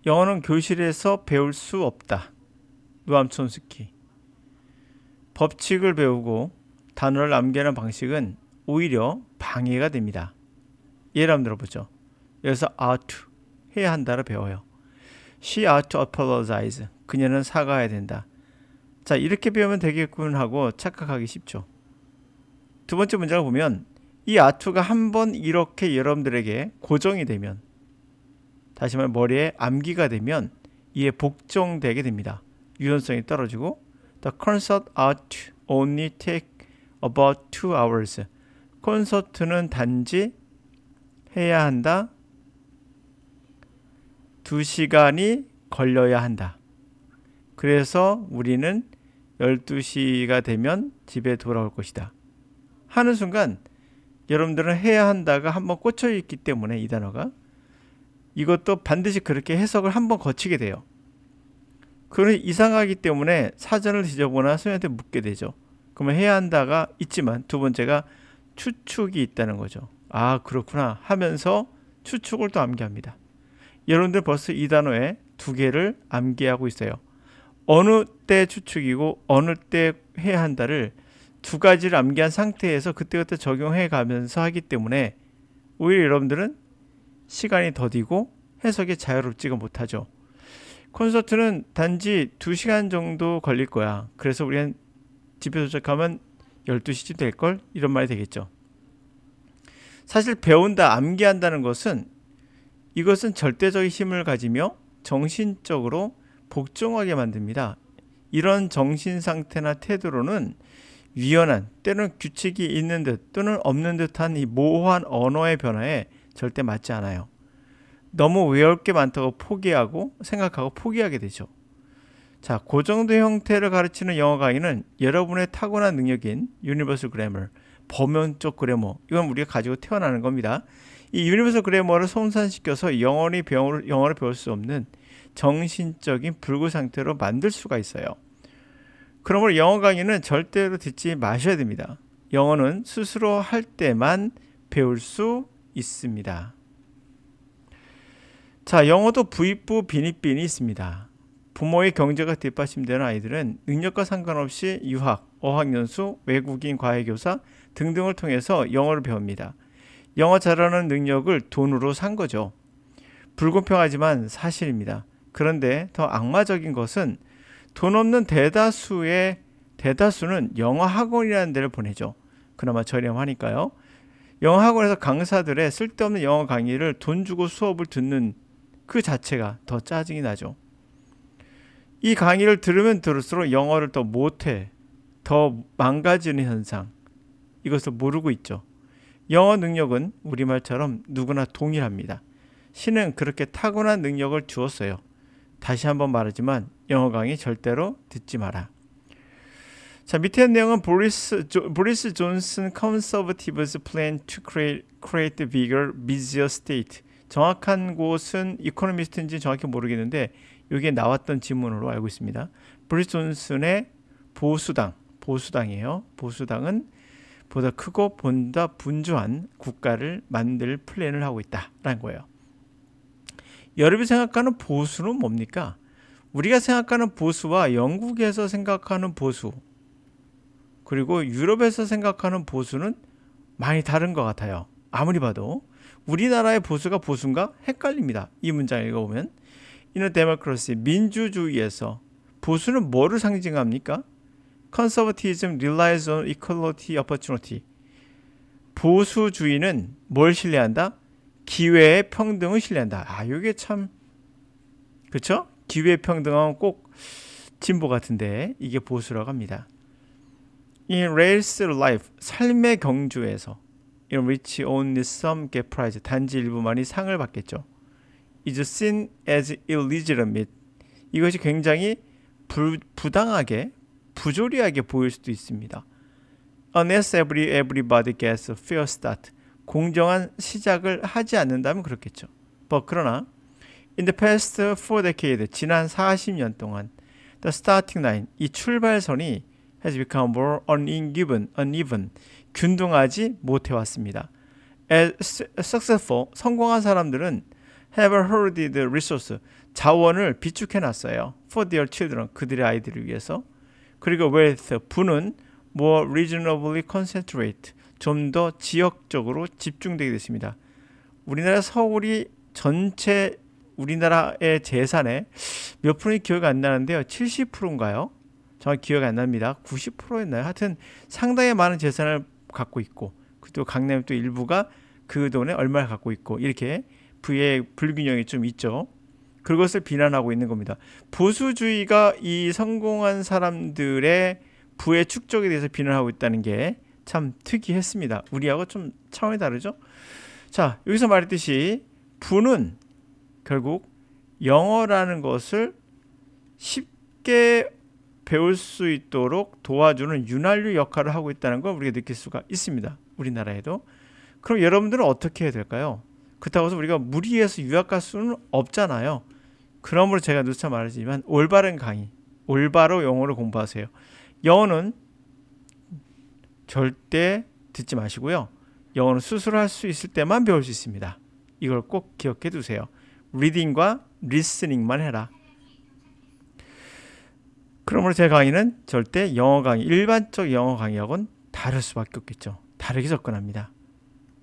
영어는 교실에서 배울 수 없다. 노암 촘스키. 법칙을 배우고 단어를 암기하는 방식은 오히려 방해가 됩니다. 예를 한번 들어보죠. 여기서 ought to, 해야 한다를 배워요. She ought to apologize. 그녀는 사과해야 된다. 자, 이렇게 배우면 되겠군 하고 착각하기 쉽죠. 두 번째 문장을 보면 이 ought to가 한번 이렇게 여러분들에게 고정이 되면, 다시 말해 머리에 암기가 되면 이에 복종되게 됩니다. 유연성이 떨어지고 The concert ought to only take about 2 hours. 콘서트는 단지 해야 한다. 2시간이 걸려야 한다. 그래서 우리는 12시가 되면 집에 돌아올 것이다. 하는 순간 여러분들은 해야 한다가 한번 꽂혀 있기 때문에 이 단어가 이것도 반드시 그렇게 해석을 한번 거치게 돼요. 그러니 이상하기 때문에 사전을 뒤져보거나 선생님한테 묻게 되죠. 그러면 해야 한다가 있지만 두 번째가 추측이 있다는 거죠. 아, 그렇구나 하면서 추측을 또 암기합니다. 여러분들 벌써 이 단어에 두 개를 암기하고 있어요. 어느 때 추측이고 어느 때 해야 한다를 두 가지를 암기한 상태에서 그때그때 적용해 가면서 하기 때문에 오히려 여러분들은 시간이 더디고 해석이 자유롭지가 못하죠. 콘서트는 단지 2시간 정도 걸릴 거야. 그래서 우리는 집에 도착하면 12시쯤 될걸? 이런 말이 되겠죠. 사실 배운다, 암기한다는 것은 이것은 절대적인 힘을 가지며 정신적으로 복종하게 만듭니다. 이런 정신 상태나 태도로는 유연한, 때로는 규칙이 있는 듯 또는 없는 듯한 이 모호한 언어의 변화에 절대 맞지 않아요. 너무 외울 게 많다고 포기하고 생각하고 포기하게 되죠. 자, 그 정도 형태를 가르치는 영어 강의는 여러분의 타고난 능력인 유니버설 그래머, 범용적 그래머, 이건 우리가 가지고 태어나는 겁니다. 이 유니버설 그래머를 손산시켜서 영어를 배울 수 없는 정신적인 불구 상태로 만들 수가 있어요. 그러므로 영어 강의는 절대로 듣지 마셔야 됩니다. 영어는 스스로 할 때만 배울 수 있습니다. 자, 영어도 부익부 빈익빈이 있습니다. 부모의 경제가 뒷받침되는 아이들은 능력과 상관없이 유학, 어학연수, 외국인 과외교사 등등을 통해서 영어를 배웁니다. 영어 잘하는 능력을 돈으로 산 거죠. 불공평하지만 사실입니다. 그런데 더 악마적인 것은 돈 없는 대다수는 영어 학원이라는 데를 보내죠. 그나마 저렴하니까요. 영어 학원에서 강사들의 쓸데없는 영어 강의를 돈 주고 수업을 듣는 그 자체가 더 짜증이 나죠. 이 강의를 들으면 들을수록 영어를 더 못해, 더 망가지는 현상, 이것을 모르고 있죠. 영어 능력은 우리말처럼 누구나 동일합니다. 신은 그렇게 타고난 능력을 주었어요. 다시 한번 말하지만 영어 강의 절대로 듣지 마라. 자, 밑에 내용은 보리스 존슨 컨서버티브스 플랜 to create a bigger, busier state. 정확한 곳은 이코노미스트인지 정확히 모르겠는데 여기에 나왔던 지문으로 알고 있습니다. 보리스 존슨의 보수당이에요. 보수당은 보다 크고 보다 분주한 국가를 만들 플랜을 하고 있다라는 거예요. 여러분이 생각하는 보수는 뭡니까? 우리가 생각하는 보수와 영국에서 생각하는 보수, 그리고 유럽에서 생각하는 보수는 많이 다른 것 같아요. 아무리 봐도 우리나라의 보수가 보수인가 헷갈립니다. 이 문장 읽어보면 In a democracy, 민주주의에서 보수는 뭐를 상징합니까? Conservatism relies on equality opportunity. 보수주의는 뭘 신뢰한다? 기회의 평등을 신뢰한다. 아, 이게 참 그렇죠? 기회의 평등하면 꼭 진보 같은데 이게 보수라고 합니다. In race life, 삶의 경주에서 in which only some get prize, 단지 일부만이 상을 받겠죠. is seen as illegitimate. 이것이 굉장히 부당하게, 부조리하게 보일 수도 있습니다. Unless everybody gets a fair start. 공정한 시작을 하지 않는다면 그렇겠죠. 그러나 in the past 4 decades, 지난 40년 동안 the starting line, 이 출발선이 has become more uneven, 균등하지 못해왔습니다. As successful, 성공한 사람들은 have hoarded resource, 자원을 비축해 놨어요. for their children, 그들의 아이들을 위해서. 그리고 wealth, 부는 more reasonably concentrate, 좀 더 지역적으로 집중되게 됐습니다. 우리나라 서울이 전체 우리나라의 재산의 몇 프로인지 기억이 안 나는데요. 70%인가요? 정확히 기억이 안 납니다. 90%였나요? 하여튼 상당히 많은 재산을 갖고 있고, 또 강남 또 일부가 그 돈에 얼마를 갖고 있고, 이렇게 부의 불균형이 좀 있죠. 그것을 비난하고 있는 겁니다. 보수주의가 이 성공한 사람들의 부의 축적에 대해서 비난하고 있다는 게 참 특이했습니다. 우리하고 좀 차원이 다르죠? 자, 여기서 말했듯이 부는 결국 영어라는 것을 쉽게 배울 수 있도록 도와주는 윤활유 역할을 하고 있다는 걸 우리가 느낄 수가 있습니다. 우리나라에도. 그럼 여러분들은 어떻게 해야 될까요? 그렇다고 해서 우리가 무리해서 유학 갈 수는 없잖아요. 그러므로 제가 누차 말하지만 올바른 강의, 올바로 영어를 공부하세요. 영어는 절대 듣지 마시고요. 영어는 스스로 할 수 있을 때만 배울 수 있습니다. 이걸 꼭 기억해 두세요. 리딩과 리스닝만 해라. 그러므로 제 강의는 절대 영어 강의, 일반적 영어 강의하고는 다를 수밖에 없겠죠. 다르게 접근합니다.